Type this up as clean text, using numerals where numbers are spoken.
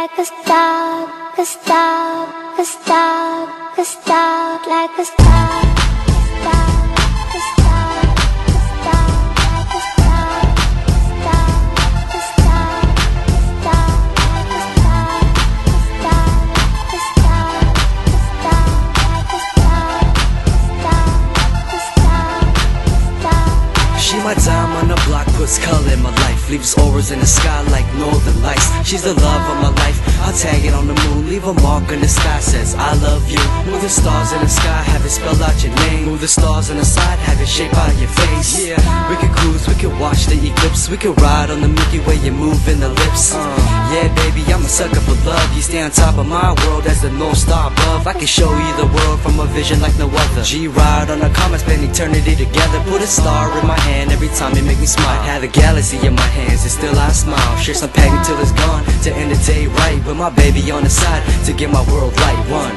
like a star, a star, a star, a star, like a star, a star, a star, a star, like a star, a star, a star, a star, like a star, a star, a star, a star, like a star, a star, a star. She my dime on the block, puts color in my life, leaves auras in the sky like northern lights. She's the love of my life, I'll tag it on the moon, leave a mark in the sky, says I love you. Move the stars in the sky, have it spell out your name. Move the stars on the side, have it shape out your face. Yeah, we could cruise, we could watch the eclipse, we could ride on the Milky Way and move in the lips. Yeah baby, I'm a sucker for love. You stay on top of my world as the North Star above. I can show you the world from a vision like no other. G-ride on a comet, spend eternity together. Put a star in my hand every time you make me smile. Have a galaxy in my hands and still I smile. Share some pain till it's gone, to end the day right, with my baby on the side, to get my world light one.